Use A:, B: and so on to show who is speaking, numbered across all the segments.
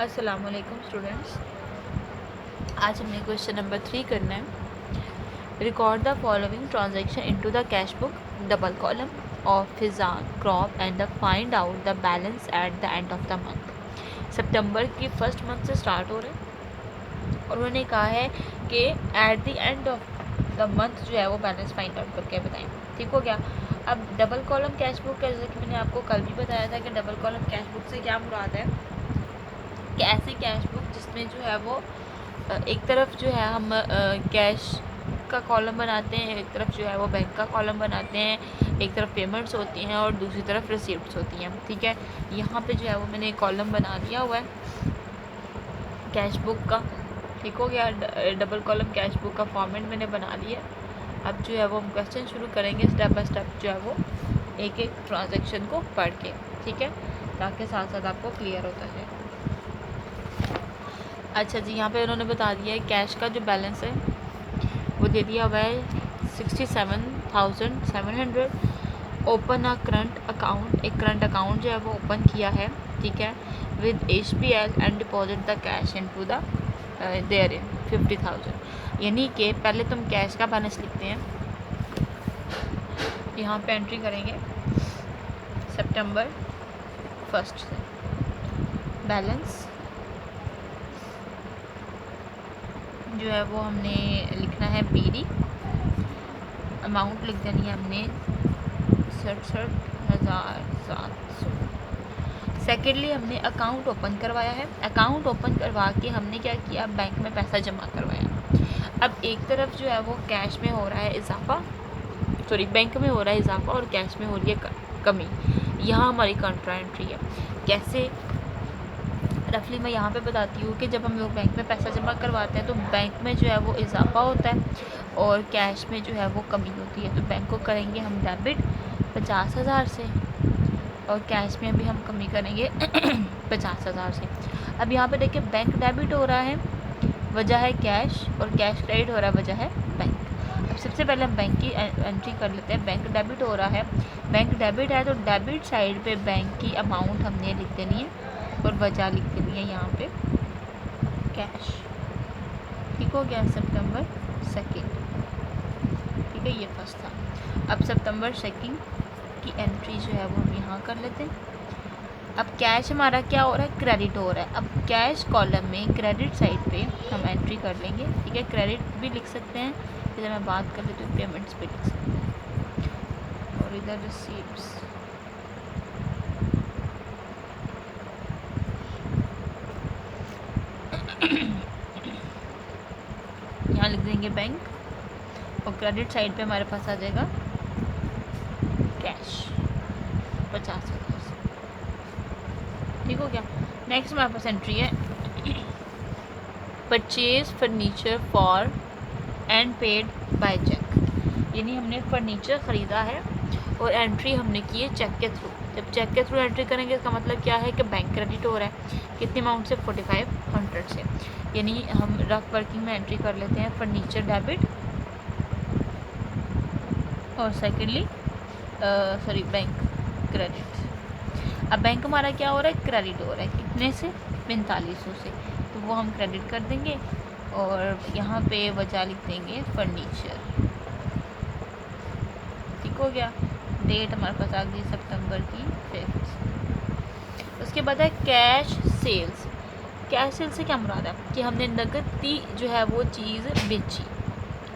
A: अस्सलाम वालेकुम स्टूडेंट्स। आज हमने क्वेश्चन नंबर 3 करना है। Record the following transaction into the cash book, double column of फिजान क्रॉप and find out the balance at the end of the month. सितंबर की फर्स्ट मंथ से स्टार्ट हो रहा है और उन्होंने कहा है कि eight the end of the month जो है वो बैलेंस फाइंड आउट करके बताएं। ठीक हो गया। अब डबल कॉलम कैश बुक का, जैसे कि मैंने आपको कल भी बताया था कि डबल कॉलम कैश बुक से क्या मुराद है कि ऐसी कैश बुक जिसमें जो है वो एक तरफ जो है हम कैश का कॉलम बनाते हैं, एक तरफ जो है वो बैंक का कॉलम बनाते हैं, एक तरफ पेमेंट्स होती हैं और दूसरी तरफ रिसिप्ट्स होती हैं। ठीक है, यहाँ पे जो है वो मैंने कॉलम बना दिया हुआ है कैश बुक का। ठीक हो गया। डबल कॉलम कैश बुक का फॉर्मेट मैंने बना लिया। अब जो है वो हम क्वेश्चन शुरू करेंगे स्टेप बाय स्टेप, जो है वो एक एक ट्रांजेक्शन को पढ़ के। ठीक है, ताकि साथ साथ आपको क्लियर होता है। अच्छा जी, यहाँ पे उन्होंने बता दिया है कैश का जो बैलेंस है वो दे दिया हुआ है 67,700। ओपन अ करंट अकाउंट, एक करंट अकाउंट जो है वो ओपन किया है। ठीक है, with HPL and deposit the cash into the there in 50,000। यानी कि पहले तुम कैश का बैलेंस लिखते हैं, यहाँ पे एंट्री करेंगे सितंबर 1 से बैलेंस जो है वो हमने लिखना है BD। अमाउंट लिख देनी है हमने 67,700। सेकेंडली हमने अकाउंट ओपन करवाया है। अकाउंट ओपन करवा के हमने क्या किया, बैंक में पैसा जमा करवाया। अब एक तरफ जो है वो कैश में हो रहा है इजाफा, सॉरी बैंक में हो रहा है इजाफा और कैश में हो रही है कमी। यहाँ हमारी कंट्रा एंट्री है। कैसे, रफली मैं यहाँ पे बताती हूँ कि जब हम लोग बैंक में पैसा जमा करवाते हैं तो बैंक में जो है वो इजाफा होता है और कैश में जो है वो कमी होती है। तो बैंक को करेंगे हम डेबिट 50,000 से और कैश में भी हम कमी करेंगे 50,000 से। अब यहाँ पे देखिए बैंक डेबिट हो रहा है, वजह है कैश, और कैश क्रेडिट हो रहा है, वजह है बैंक। अब सबसे पहले हम बैंक की एंट्री कर लेते हैं। बैंक डेबिट हो रहा है, बैंक डेबिट है तो डेबिट साइड पे बैंक की अमाउंट हमने लिख देनी है और वजह लिख देनी है यहाँ पे कैश। ठीक हो गया, सितंबर 2। ठीक है, ये फर्स्ट था। अब सितंबर 2 की एंट्री जो है वो हम यहाँ कर लेते हैं। अब कैश हमारा क्या हो रहा है, क्रेडिट हो रहा है। अब कैश कॉलम में क्रेडिट साइड पे हम एंट्री कर लेंगे। ठीक है, क्रेडिट भी लिख सकते हैं, इधर मैं बात कर लेती हूँ पेमेंट्स पे लिख सकते हैं, और इधर रिसीप्ट्स। यहाँ लिख देंगे बैंक और क्रेडिट साइड पे हमारे पास आ जाएगा कैश 50,000 से। ठीक हो गया। नेक्स्ट हमारे पास एंट्री है purchase furniture for and paid by cheque. यानी हमने फर्नीचर ख़रीदा है और एंट्री हमने की है चेक के थ्रू। जब चेक के थ्रू एंट्री करेंगे इसका मतलब क्या है कि बैंक क्रेडिट हो रहा है। कितनी अमाउंट से, 4500 से। यानी हम रफ वर्किंग में एंट्री कर लेते हैं फर्नीचर डेबिट और सेकेंडली सॉरी बैंक क्रेडिट। अब बैंक हमारा क्या हो रहा है, क्रेडिट हो रहा है। कितने से, 4500 से, तो वो हम क्रेडिट कर देंगे और यहाँ पे वजह लिख देंगे फर्नीचर। ठीक हो गया। डेट हमारे पास आ गई सितंबर की 5। उसके बाद है कैश सेल्स। कैश सेल्स से क्या मुराद है कि हमने नकदी जो है वो चीज़ बेची।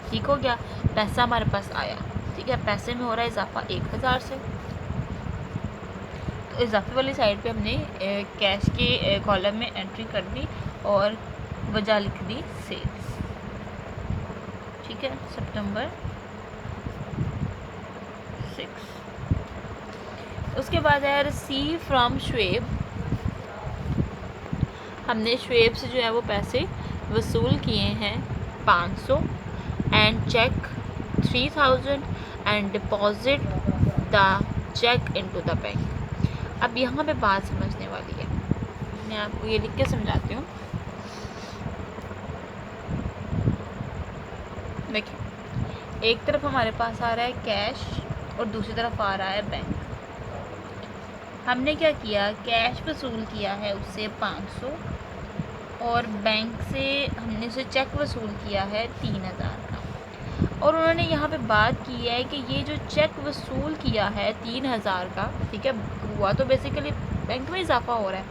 A: ठीक हो गया, पैसा हमारे पास आया। ठीक है, पैसे में हो रहा है इजाफा 1000 से, तो इजाफे वाली साइड पे हमने कैश के कॉलम में एंट्री कर दी और वजह लिख दी सेल्स। ठीक है, सितंबर 6। उसके बाद है रिसीव फ्रॉम शुएब। हमने शुएब से जो है वो पैसे वसूल किए हैं 500 and cheque 3000 and deposit the cheque into the bank. अब यहाँ पे बात समझने वाली है, मैं आपको ये लिख के समझाती हूँ। देखिए, एक तरफ हमारे पास आ रहा है कैश और दूसरी तरफ आ रहा है बैंक। हमने क्या किया, कैश वसूल किया है उससे 500 और बैंक से हमने उसे चेक वसूल किया है 3000 का। और उन्होंने यहाँ पे बात की है कि ये जो चेक वसूल किया है 3000 का, ठीक है, हुआ तो बेसिकली बैंक में इजाफा हो रहा है।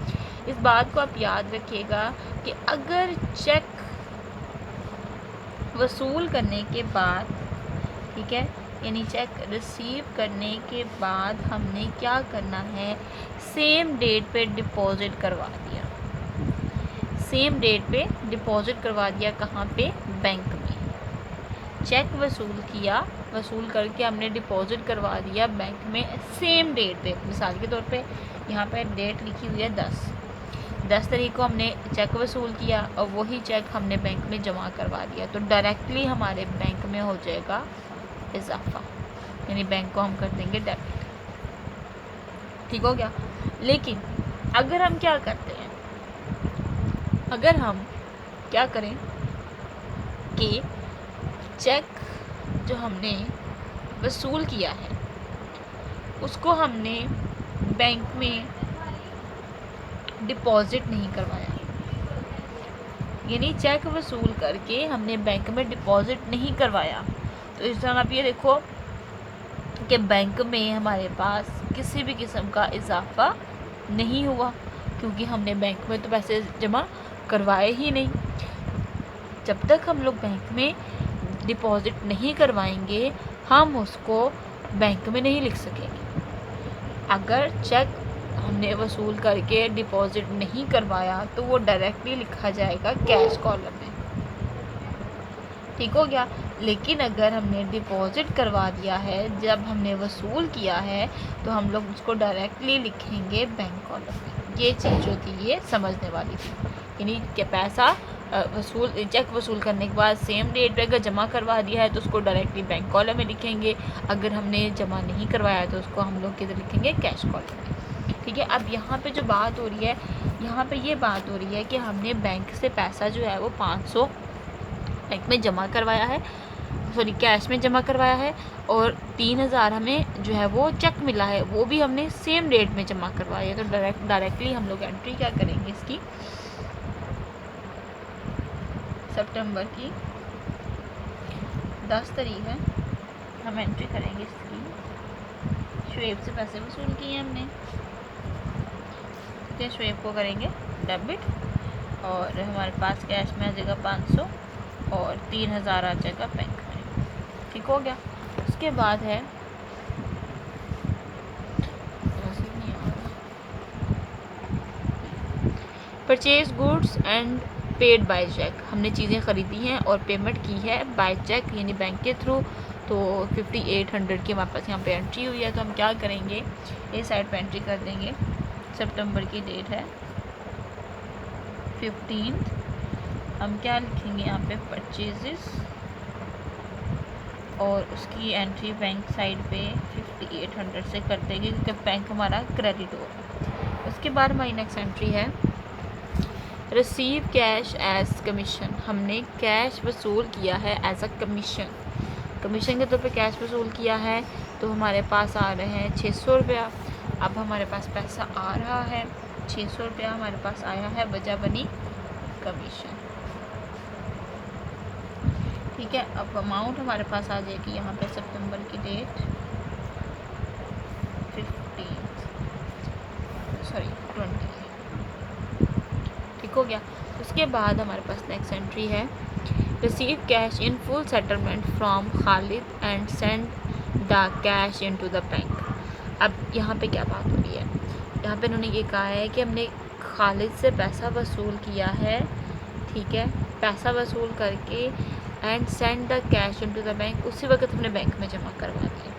A: इस बात को आप याद रखिएगा कि अगर चेक वसूल करने के बाद, ठीक है, यानी चेक रिसीव करने के बाद हमने क्या करना है, सेम डेट पे डिपॉजिट करवा दिया। सेम डेट पे डिपॉजिट करवा दिया, कहाँ पे, बैंक में। चेक वसूल किया, वसूल करके हमने डिपॉजिट करवा दिया बैंक में सेम डेट पे। मिसाल के तौर पे यहाँ पे डेट लिखी हुई है 10 तारीख को हमने चेक वसूल किया और वही चेक हमने बैंक में जमा करवा दिया, तो डायरेक्टली हमारे बैंक में हो जाएगा इजाफा, यानी बैंक को हम कर देंगे डेबिट। ठीक हो गया। लेकिन अगर हम क्या करते हैं, अगर हम क्या करें कि चेक जो हमने वसूल किया है उसको हमने बैंक में डिपॉजिट नहीं करवाया, यानी चेक वसूल करके हमने बैंक में डिपॉजिट नहीं करवाया, तो इस तरह आप ये देखो कि बैंक में हमारे पास किसी भी किस्म का इजाफा नहीं हुआ, क्योंकि हमने बैंक में तो पैसे जमा करवाए ही नहीं। जब तक हम लोग बैंक में डिपॉजिट नहीं करवाएंगे हम उसको बैंक में नहीं लिख सकेंगे। अगर चेक हमने वसूल करके डिपॉजिट नहीं करवाया तो वो डायरेक्टली लिखा जाएगा कैश कॉलम में। ठीक हो गया। लेकिन अगर हमने डिपॉजिट करवा दिया है, जब हमने वसूल किया है, तो हम लोग उसको डायरेक्टली लिखेंगे बैंक कॉलम में। ये चीज़ जो थी ये समझने वाली थी, यानी कि पैसा वसूल चेक वसूल करने के बाद सेम डेट पे अगर जमा करवा दिया है तो उसको डायरेक्टली बैंक कॉलम में लिखेंगे, अगर हमने जमा नहीं करवाया तो उसको हम लोग किधर लिखेंगे, कैश कॉलम में। ठीक है। अब यहाँ पे जो बात हो रही है, यहाँ पे ये बात हो रही है कि हमने बैंक से पैसा जो है वो 500 बैंक में जमा करवाया है, सॉरी कैश में जमा करवाया है, और 3000 हमें जो है वो चेक मिला है, वो भी हमने सेम डेट में जमा करवाया है। तो डायरेक्टली हम लोग एंट्री क्या करेंगे इसकी, सितंबर की 10 तारीख है, हम एंट्री करेंगे इसकी। शुएब से पैसे वसूल किए हमने, ठीक है, शुएब को करेंगे डेबिट, और हमारे पास कैश में आ जाएगा 500 और 3000 आ जाएगा बैंक में। ठीक हो गया। उसके बाद है purchase goods and paid by cheque. हमने चीज़ें ख़रीदी हैं और पेमेंट की है बाय चेक, यानी बैंक के थ्रू। तो 5800 की हमारे पास यहाँ पे एंट्री हुई है, तो हम क्या करेंगे, इस साइड पे एंट्री कर देंगे। सितंबर की डेट है 15, हम क्या लिखेंगे यहाँ पे, परचेजेस, और उसकी एंट्री बैंक साइड पे 5800 से कर देंगे क्योंकि बैंक हमारा क्रेडिट हो। उसके बाद हमारी नेक्स्ट एंट्री है रिसीव कैश एज कमीशन। हमने कैश वसूल किया है एज अ कमीशन, कमीशन के तौर पे कैश वसूल किया है, तो हमारे पास आ रहे हैं 600 रुपया। अब हमारे पास पैसा आ रहा है 600 रुपया हमारे पास आया है, वजह बनी कमीशन। ठीक है। अब अमाउंट हमारे पास आ जाएगी यहाँ पे सितंबर की डेट 20। ठीक हो गया। उसके बाद हमारे पास नेक्स्ट एंट्री है receive cash in full settlement from Khalid and send the cash into the bank. अब यहाँ पे क्या बात हो रही है, यहाँ पे उन्होंने ये कहा है कि हमने खालिद से पैसा वसूल किया है, ठीक है, पैसा वसूल करके and send the cash into the bank, उसी वक्त हमने बैंक में जमा करवा दिया।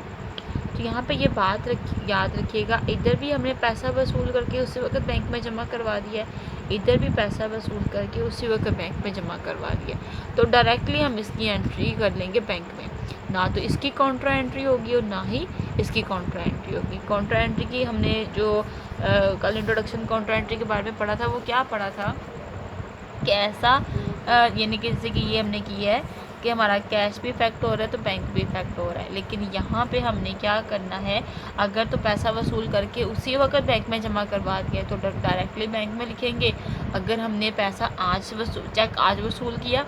A: तो यहाँ पे ये बात याद रखिएगा, इधर भी हमने पैसा वसूल करके उसी वक्त बैंक में जमा करवा दिया, इधर भी पैसा वसूल करके उसी वक्त बैंक में जमा करवा दिया। तो डायरेक्टली हम इसकी एंट्री कर लेंगे बैंक में, ना तो इसकी काउंटर एंट्री होगी और ना ही इसकी काउंटर एंट्री होगी। काउंटर एंट्री की हमने जो कल इंट्रोडक्शन काउंटर एंट्री के बारे में पढ़ा था, वो क्या पढ़ा था कि ऐसा यानी कि जैसे कि ये हमने की है कि कि हमारा कैश भी इफेक्ट हो रहा है तो बैंक भी इफेक्ट हो रहा है। लेकिन यहाँ पे हमने क्या करना है, अगर तो पैसा वसूल करके उसी वक्त बैंक में जमा करवा दिया तो डायरेक्टली बैंक में लिखेंगे। अगर हमने पैसा चेक आज वसूल किया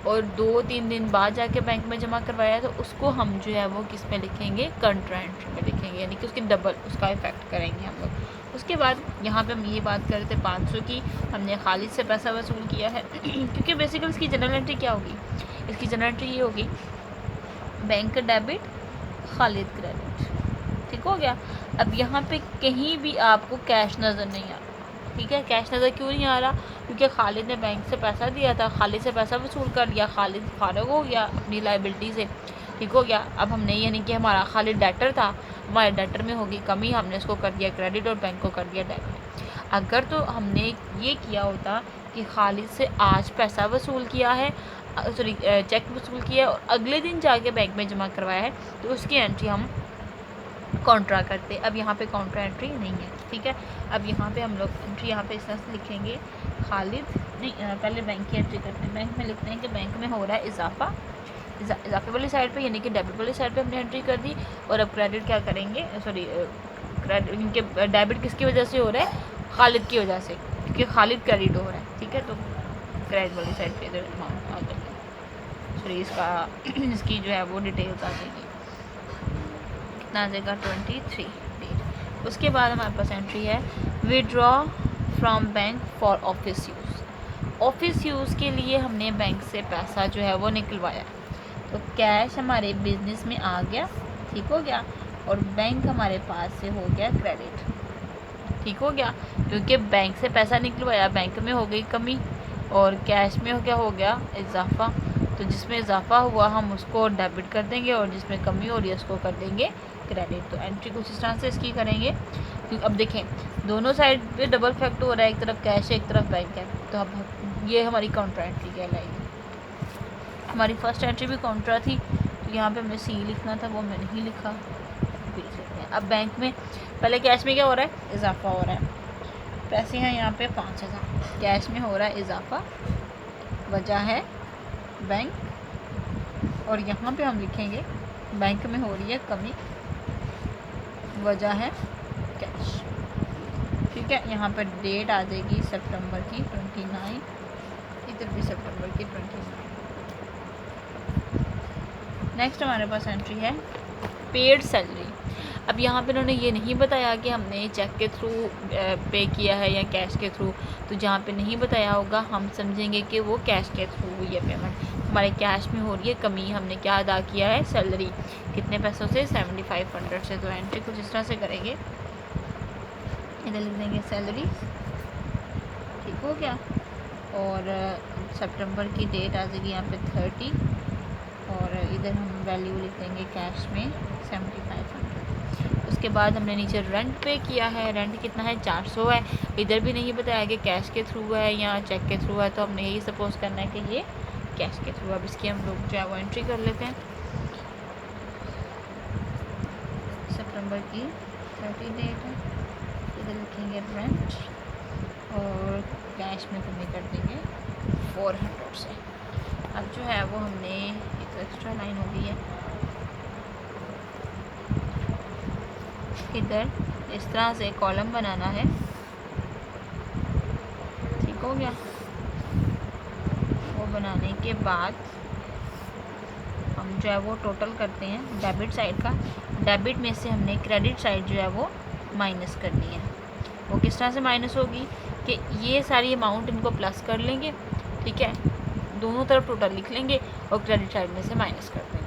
A: और 2-3 दिन बाद जाके बैंक में जमा करवाया तो उसको हम जो है वो किस में लिखेंगे, कंट्रा एंट्री में लिखेंगे, यानी कि उसकी डबल उसका इफेक्ट करेंगे हम लोग। उसके बाद यहाँ पे हम ये बात कर रहे थे 500 की, हमने खालिद से पैसा वसूल किया है क्योंकि बेसिकली इसकी जनरल एंट्री क्या होगी, इसकी जनरल एंट्री ये होगी बैंक डेबिट खालिद क्रेडिट। ठीक हो गया। अब यहाँ पे कहीं भी आपको कैश नज़र नहीं आ रहा, ठीक है। कैश नज़र क्यों नहीं आ रहा, क्योंकि खालिद ने बैंक से पैसा दिया था, खालिद से पैसा वसूल कर लिया, खालिद फारग हो गया अपनी लाइबिलिटी से। ठीक हो गया। अब हमने यानी कि हमारा खालिद डेटर था, हमारे डेटर में होगी कमी, हमने उसको कर दिया क्रेडिट और बैंक को कर दिया डेबिट। अगर तो हमने ये किया होता कि खालिद से आज पैसा वसूल किया है, सॉरी चेक वसूल किया और अगले दिन जाके बैंक में जमा करवाया है, तो उसकी एंट्री हम कॉन्ट्रा करते। अब यहाँ पे कॉन्ट्रा एंट्री नहीं है, ठीक है। अब यहाँ पे हम लोग एंट्री यहाँ पे इस तरह से लिखेंगे, खालिद नहीं, पहले बैंक की एंट्री करते हैं। बैंक में लिखते हैं कि बैंक में हो रहा है इजाफा, इजाफे वाली साइड पे यानी कि डेबिट वाली साइड पे हमने एंट्री कर दी। और अब क्रेडिट क्या करेंगे, सॉरी क्रेडिट, इनके डेबिट किसकी वजह से हो रहा है, खालिद की वजह से, क्योंकि खालिद क्रेडिट हो रहा है, ठीक है। तो क्रेडिट वाली साइड पे इधर अमाउंट आ जाएगी, सॉरी इसका इसकी जो है वो डिटेल्स आ जाएगी, कितना आ जाएगा 23 डेट। उसके बाद हमारे पास एंट्री है withdraw from bank for office use. Office use के लिए हमने बैंक से पैसा जो है वो निकलवाया, तो कैश हमारे बिजनेस में आ गया, ठीक हो गया, और बैंक हमारे पास से हो गया क्रेडिट, ठीक हो गया। क्योंकि बैंक से पैसा निकलवाया, बैंक में हो गई कमी और कैश में क्या हो गया, इजाफा। तो जिसमें इजाफा हुआ हम उसको डेबिट कर देंगे और जिसमें कमी हो रही है उसको कर देंगे क्रेडिट। तो एंट्री कुछ इस तरह से इसकी करेंगे। अब देखें दोनों साइड पे डबल फैक्ट हो रहा है, एक तरफ कैश है एक तरफ बैंक है, तो अब ये हमारी काउंटर एंट्री कहलाएगी। हमारी फर्स्ट एंट्री भी काउंट्रा थी, तो यहाँ पे हमने सी लिखना था, वो मैंने नहीं लिखा, लिख लेते हैं। अब बैंक में पहले कैश में क्या हो रहा है, इजाफा हो रहा है, पैसे हैं यहाँ पे 5000, कैश में हो रहा है इजाफा, वजह है बैंक, और यहाँ पे हम लिखेंगे बैंक में हो रही है कमी, वजह है कैश, ठीक है। यहाँ पर डेट आ जाएगी सितंबर की 29, इधर भी सितंबर की 29। नेक्स्ट हमारे पास एंट्री है पेड सैलरी। अब यहाँ पे उन्होंने ये नहीं बताया कि हमने चेक के थ्रू पे किया है या कैश के थ्रू, तो जहाँ पे नहीं बताया होगा हम समझेंगे कि वो कैश के थ्रू हुई है पेमेंट। हमारे कैश में हो रही है कमी, हमने क्या अदा किया है, सैलरी, कितने पैसों से, 7500 से। तो एंट्री कुछ इस तरह से करेंगे, इधर लिख देंगे सैलरी, ठीक हो गया, और सितंबर की डेट आ जाएगी यहाँ पे 30, और इधर हम वैल्यू लिख देंगे कैश में 7500। उसके बाद हमने नीचे रेंट पे किया है, रेंट कितना है, 400 है। इधर भी नहीं बताया कि कैश के थ्रू है या चेक के थ्रू है, तो हमने यही सपोज करना है कि ये कैश के थ्रू। अब इसकी हम लोग जो है वो एंट्री कर लेते हैं। सितंबर की 30 डेट है, इधर लिखेंगे रेंट और कैश में कमी कर देंगे 400 से। अब जो है वो हमने एक एक्स्ट्रा लाइन हो गई है, इधर इस तरह से कॉलम बनाना है, ठीक हो गया। वो बनाने के बाद हम जो है वो टोटल करते हैं डेबिट साइड का, डेबिट में से हमने क्रेडिट साइड जो है वो माइनस करनी है। वो किस तरह से माइनस होगी कि ये सारी अमाउंट इनको प्लस कर लेंगे, ठीक है, दोनों तरफ टोटल लिख लेंगे और क्रेडिट साइड में से माइनस कर देंगे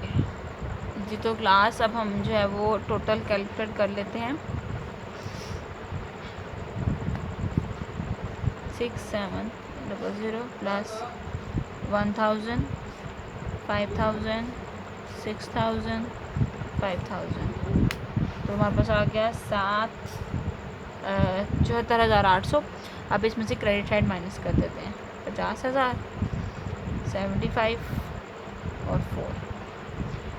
A: जी। तो क्लास अब हम जो है वो टोटल कैलकुलेट कर लेते हैं, 6700 प्लस 1000, 5000, 6000, 5000, तो हमारे पास आ गया 74,800। अब इसमें से क्रेडिट साइड माइनस कर देते हैं, 50,000, 75 और 4,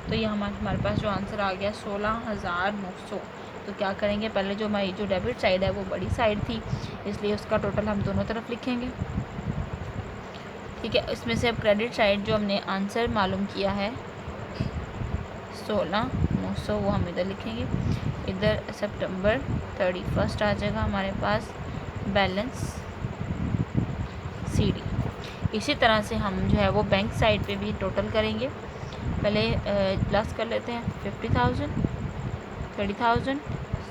A: तो ये हमारे पास जो आंसर आ गया 16,900। तो क्या करेंगे, पहले जो हमारी जो डेबिट साइड है वो बड़ी साइड थी, इसलिए उसका टोटल हम दोनों तरफ लिखेंगे, ठीक है। इसमें से अब क्रेडिट साइड जो हमने आंसर मालूम किया है 16,900 वो हम इधर लिखेंगे। इधर सितंबर 31 आ जाएगा हमारे पास बैलेंस CD। इसी तरह से हम जो है वो बैंक साइड पे भी टोटल करेंगे। पहले प्लस कर लेते हैं 50,000, 30,000,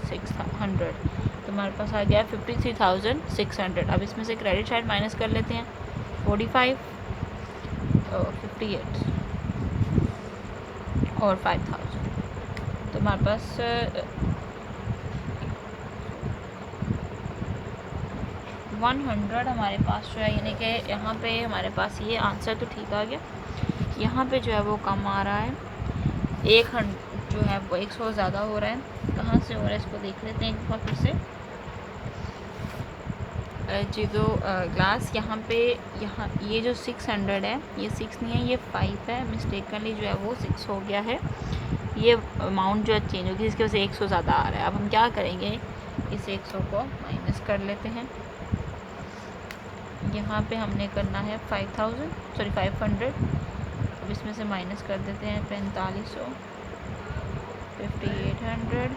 A: 600, तो हमारे पास आ गया 53,600। अब इसमें से क्रेडिट साइड माइनस कर लेते हैं 45 और 58 और 5,000, तो हमारे पास 100 हमारे पास जो है, यानी कि यहाँ पे हमारे पास ये आंसर तो ठीक आ गया। यहाँ पे जो है वो कम आ रहा है, 100 जो है वो 100 ज़्यादा हो रहा है। कहाँ से हो रहा है इसको देख लेते हैं एक बार फिर से। जी तो ग्लास यहाँ पे, यहाँ ये जो 600 है ये 6 नहीं है, ये 5 है। मिस्टेकनली जो है वो 6 हो गया है। ये अमाउंट जो है चेंज होगी, इसकी वजह से 100 ज़्यादा आ रहा है। अब हम क्या करेंगे, इस 100 को माइनस कर लेते हैं। यहाँ पे हमने करना है 500। अब इसमें से माइनस कर देते हैं 4500, 5800,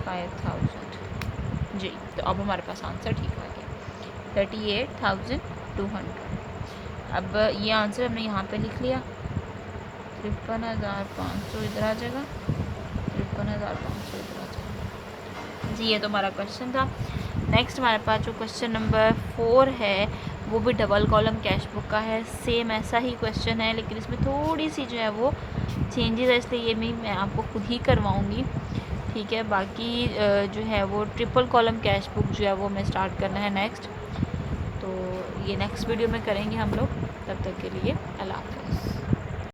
A: 5000 जी। तो अब हमारे पास आंसर ठीक आ गया 38,200। अब ये आंसर हमने यहाँ पे लिख लिया। 53,500 इधर आ जाएगा, 53,500 इधर आ जाएगा जी। ये तो हमारा क्वेश्चन था। नेक्स्ट हमारे पास जो क्वेश्चन नंबर 4 है वो भी डबल कॉलम कैश बुक का है। सेम ऐसा ही क्वेश्चन है, लेकिन इसमें थोड़ी सी जो है वो चेंजेस है, इसलिए ये भी मैं आपको खुद ही करवाऊँगी। ठीक है, बाकी जो है वो ट्रिपल कॉलम कैश बुक जो है वो हमें स्टार्ट करना है नेक्स्ट। तो ये नेक्स्ट वीडियो में करेंगे हम लोग। तब तक के लिए अल्लाह।